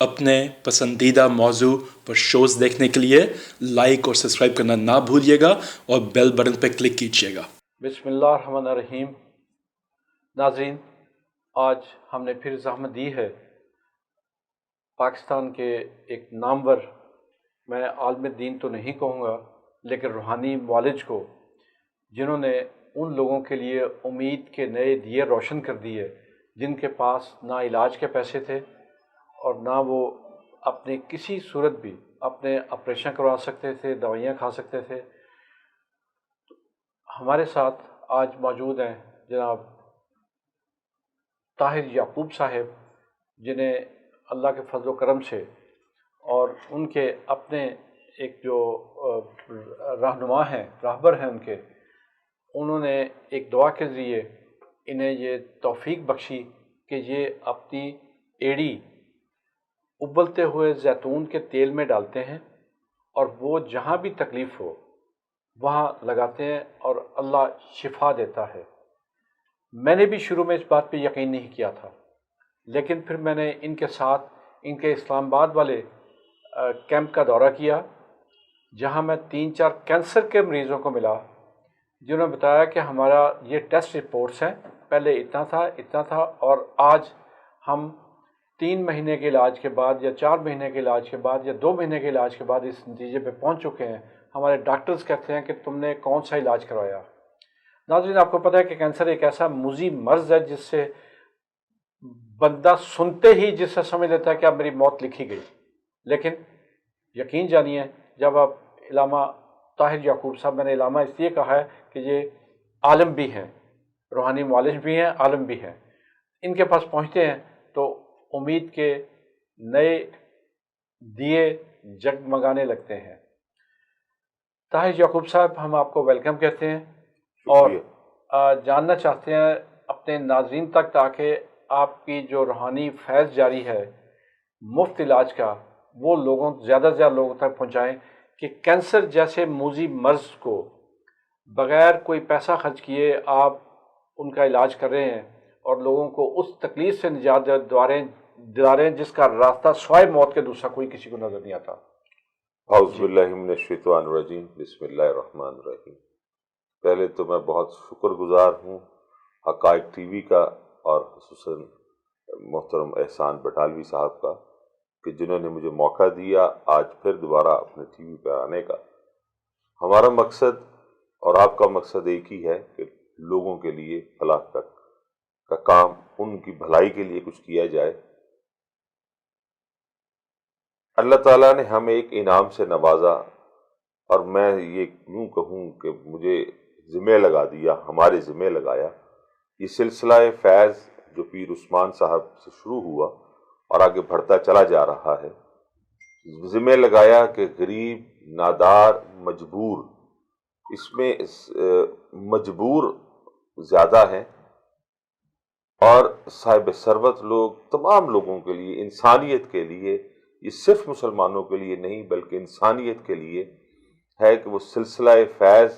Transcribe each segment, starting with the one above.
अपने पसंदीदा मौजू पर शोज़ देखने के लिए लाइक और सब्सक्राइब करना ना भूलिएगा और बेल बटन पर क्लिक कीजिएगा। बिस्मिल्लाहिर्रहमानिर्रहीम। नाज़रीन, आज हमने फिर ज़हमत दी है पाकिस्तान के एक नामवर, मैं आलिम दीन तो नहीं कहूँगा, लेकिन रूहानी मुआलिज को, जिन्होंने उन लोगों के लिए उम्मीद के नए दिए रोशन कर दिए जिनके पास ना इलाज के पैसे थे और ना वो अपने किसी सूरत भी अपने ऑपरेशन करवा सकते थे, दवाइयाँ खा सकते थे। हमारे साथ आज मौजूद हैं जनाब ताहिर याकूब साहब, जिन्हें अल्लाह के फजल व करम से और उनके अपने एक जो रहनुमा हैं, राहबर हैं उन्होंने एक दुआ के ज़रिए इन्हें ये तौफीक बख्शी कि ये अपनी एड़ी उबलते हुए जैतून के तेल में डालते हैं और वो जहाँ भी तकलीफ़ हो वहाँ लगाते हैं और अल्लाह शिफा देता है। मैंने भी शुरू में इस बात पे यकीन नहीं किया था, लेकिन फिर मैंने इनके साथ इनके इस्लामाबाद वाले कैंप का दौरा किया, जहाँ मैं 3-4 कैंसर के मरीज़ों को मिला, जिन्होंने बताया कि हमारा ये टेस्ट रिपोर्ट्स हैं, पहले इतना था और आज हम 3 महीने के इलाज के बाद या 4 महीने के इलाज के बाद या 2 महीने के इलाज के बाद इस नतीजे पे पहुंच चुके हैं। हमारे डॉक्टर्स कहते हैं कि तुमने कौन सा इलाज करवाया। नाज़रीन, आपको पता है कि कैंसर एक ऐसा मुज़ी मर्ज़ है जिससे बंदा सुनते ही जिससे समझ लेता है कि अब मेरी मौत लिखी गई। लेकिन यकीन जानिए, जब आप इलामा ताहिर याकूब साहब, मैंने इलामा इसलिए कहा है कि ये आलम भी हैं, रूहानी मुआलिज भी हैं, आलम भी हैं, इनके पास पहुँचते हैं तो उम्मीद के नए दिए जगमगाने लगते हैं। ताहिर याकूब साहब, हम आपको वेलकम कहते हैं और जानना चाहते हैं अपने नाज़रीन तक, ताकि आपकी जो रूहानी फैज़ जारी है मुफ्त इलाज का, वो ज़्यादा से ज़्यादा लोगों तक पहुँचाएँ कि कैंसर जैसे मुज़ी मर्ज़ को बग़ैर कोई पैसा खर्च किए आप उनका इलाज कर रहे हैं और लोगों को उस तकलीफ़ से निजात दिला रहे हैं जिसका रास्ता स्वाय मौत के दूसरा कोई किसी को नज़र नहीं आता। औज़ुबिल्लाहि मिनश्शैतानिर्रजीम, बिस्मिल्लाहिर्रहमानिर्रहीम। पहले तो मैं बहुत शुक्रगुजार हूँ हक़ाइक़ टीवी का और ख़ुसूसन मोहतरम एहसान बटालवी साहब का कि जिन्होंने मुझे मौका दिया आज फिर दोबारा अपने टीवी पर आने का। हमारा मकसद और आपका मकसद एक ही है कि लोगों के लिए फलाह का काम, उनकी भलाई के लिए कुछ किया जाए। अल्लाह ताला ने हमें एक इनाम से नवाजा और मैं ये यूँ कहूँ कि मुझे ज़िम्मे लगा दिया, हमारे ज़िम्मे लगाया। ये सिलसिला फैज़ जो पीर उस्मान साहब से शुरू हुआ और आगे बढ़ता चला जा रहा है, ज़िम्मे लगाया कि गरीब, नादार, मजबूर, इसमें मजबूर ज़्यादा हैं और साहिब सरवत लोग, तमाम लोगों के लिए, इंसानियत के लिए, ये सिर्फ मुसलमानों के लिए नहीं बल्कि इंसानियत के लिए है कि वो सिलसिला फैज़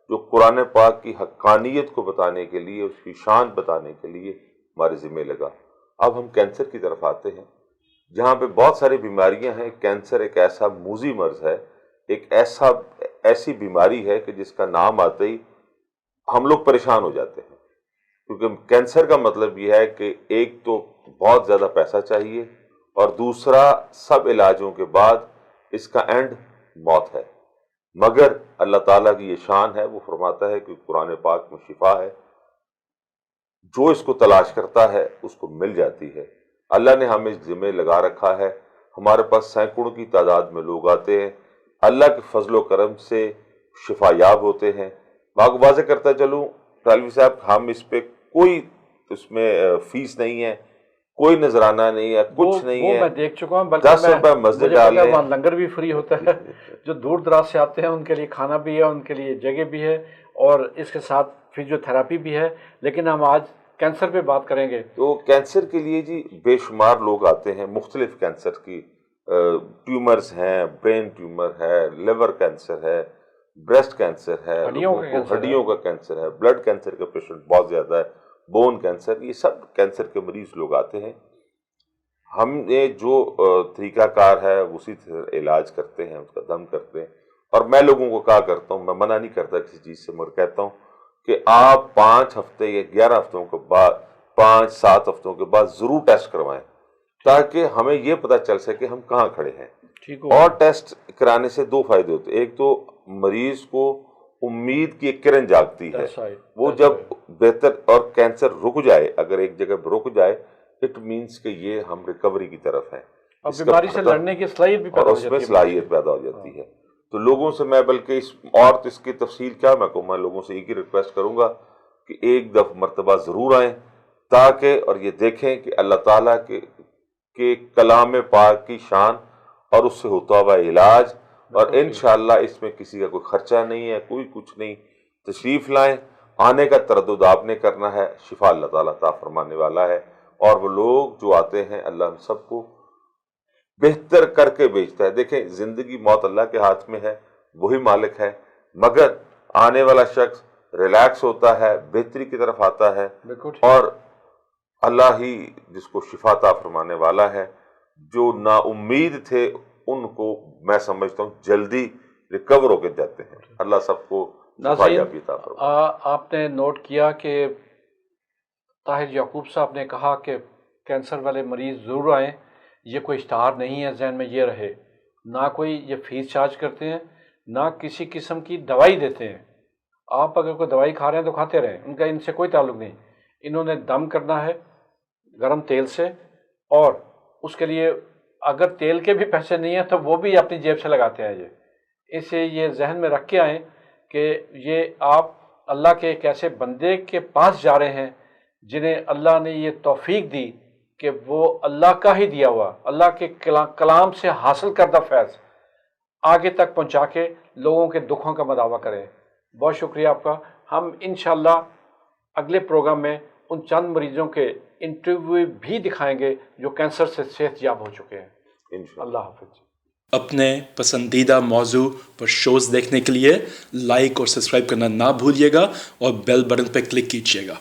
जो कुरान पाक की हक्कानियत को बताने के लिए, उसकी शान बताने के लिए हमारे ज़िम्मे लगा। अब हम कैंसर की तरफ आते हैं, जहाँ पे बहुत सारी बीमारियाँ हैं। कैंसर एक ऐसा मुज़ी मर्ज़ है, एक ऐसी बीमारी है कि जिसका नाम आते ही हम लोग परेशान हो जाते हैं, क्योंकि कैंसर का मतलब यह है कि एक तो बहुत ज़्यादा पैसा चाहिए और दूसरा सब इलाजों के बाद इसका एंड मौत है। मगर अल्लाह ताला की ये शान है, वो फरमाता है कि कुरान पाक में शिफा है, जो इसको तलाश करता है उसको मिल जाती है। अल्लाह ने हमें ज़िम्मे लगा रखा है, हमारे पास सैकड़ों की तादाद में लोग आते हैं, अल्लाह के फजलो करम से शिफायाब होते हैं। वाज़े करता चलूँ तालवी साहब, हम इस पे कोई उसमें फीस नहीं है, कोई नजराना नहीं है, कुछ नहीं है। मैं देख चुका हूँ, बल्कि 10 रुपए मस्जिद डाल वहाँ लंगर भी फ्री होता है। जो दूर दराज से आते हैं उनके लिए खाना भी है, उनके लिए जगह भी है और इसके साथ फिजियोथेरापी भी है। लेकिन हम आज कैंसर पे बात करेंगे। तो कैंसर के लिए जी बेशुमार लोग आते हैं, मुख्तलिफ कैंसर की ट्यूमर्स हैं, ब्रेन ट्यूमर है, लिवर कैंसर है, ब्रेस्ट कैंसर है, हड्डियों का कैंसर है, ब्लड कैंसर का पेशेंट बहुत ज़्यादा है, बोन कैंसर, ये सब कैंसर के मरीज लोग आते हैं। ہم نے جو طریقہ کار ہے اسی طرح علاج کرتے ہیں، اس کا دم کرتے ہیں. اور میں لوگوں کو کہا کرتا ہوں، میں منع نہیں کرتا کسی چیز سے، مگر کہتا ہوں کہ آپ 5 ہفتے یا 11 ہفتوں کے بعد، 5-7 ہفتوں کے بعد ضرور ٹیسٹ کروائیں، تاکہ ہمیں یہ پتہ چل سکے ہم کہاں کھڑے ہیں. اور ٹیسٹ کرانے سے 2 فائدے ہوتے ہیں. ایک تو مریض کو امید کی ایک کرن جاگتی ہے، وہ جب بہتر، اور کینسر رک جائے، اگر ایک جگہ رک جائے، اٹ مینس کہ یہ ہم ریکوری کی طرف ہیں، اور بیماری سے لڑنے کی صلاحیت بھی پیدا ہو جاتی ہے، اور اس میں صلاحیت پیدا ہو جاتی ہے. تو لوگوں سے میں بلکہ اس کی تفصیل کیا میں کہوں، میں لوگوں سے ایک ہی ریکویسٹ کروں گا کہ ایک مرتبہ ضرور آئیں، تاکہ اور یہ دیکھیں کہ اللہ تعالیٰ کے کلام پاک کی شان اور اس سے ہوتا ہوا علاج. اور انشاءاللہ اس میں کسی کا کوئی خرچہ نہیں ہے، کوئی کچھ نہیں. تشریف لائیں، آنے کا تردد آپ نے کرنا ہے، شفا اللہ تعالیٰ عطا فرمانے والا ہے. اور وہ لوگ جو آتے ہیں، اللہ ہم سب کو بہتر کر کے بھیجتا ہے. دیکھیں، زندگی موت اللہ کے ہاتھ میں ہے، وہی مالک ہے، مگر آنے والا شخص ریلیکس ہوتا ہے، بہتری کی طرف آتا ہے، اور اللہ ہی جس کو شفا عطا فرمانے والا ہے. جو نا امید تھے ان کو میں سمجھتا ہوں جلدی ریکور ہو کے جاتے ہیں. اللہ سب کو شفا یابی عطا فرمائے. آپ نے نوٹ کیا کہ طاہر یعقوب صاحب نے کہا کہ کینسر والے مریض ضرور آئیں. یہ کوئی اشتہار نہیں ہے، ذہن میں یہ رہے. نہ کوئی یہ فیس چارج کرتے ہیں، نہ کسی قسم کی دوائی دیتے ہیں. آپ اگر کوئی دوائی کھا رہے ہیں تو کھاتے رہیں، ان کا ان سے کوئی تعلق نہیں. انہوں نے دم کرنا ہے گرم تیل سے، اور اس کے لیے اگر تیل کے بھی پیسے نہیں ہیں تو وہ بھی اپنی جیب سے لگاتے ہیں. اسے یہ ذہن میں رکھ کے آئیں کہ یہ آپ اللہ کے ایک ایسے بندے کے پاس جا رہے ہیں جنہیں اللہ نے یہ توفیق دی کہ وہ اللہ کا ہی دیا ہوا، اللہ کے کلام سے حاصل کردہ فیض آگے تک پہنچا کے لوگوں کے دکھوں کا مداوع کریں. بہت شکریہ آپ کا. ہم انشاءاللہ اگلے پروگرام میں ان چند مریضوں کے انٹرویو بھی دکھائیں گے جو کینسر سے صحت یاب ہو چکے ہیں. اللہ حافظ. اپنے پسندیدہ موضوع پر شوز دیکھنے کے لیے لائک اور سبسکرائب کرنا نہ بھولیے گا، اور بیل بٹن پہ کلک کیجیے گا.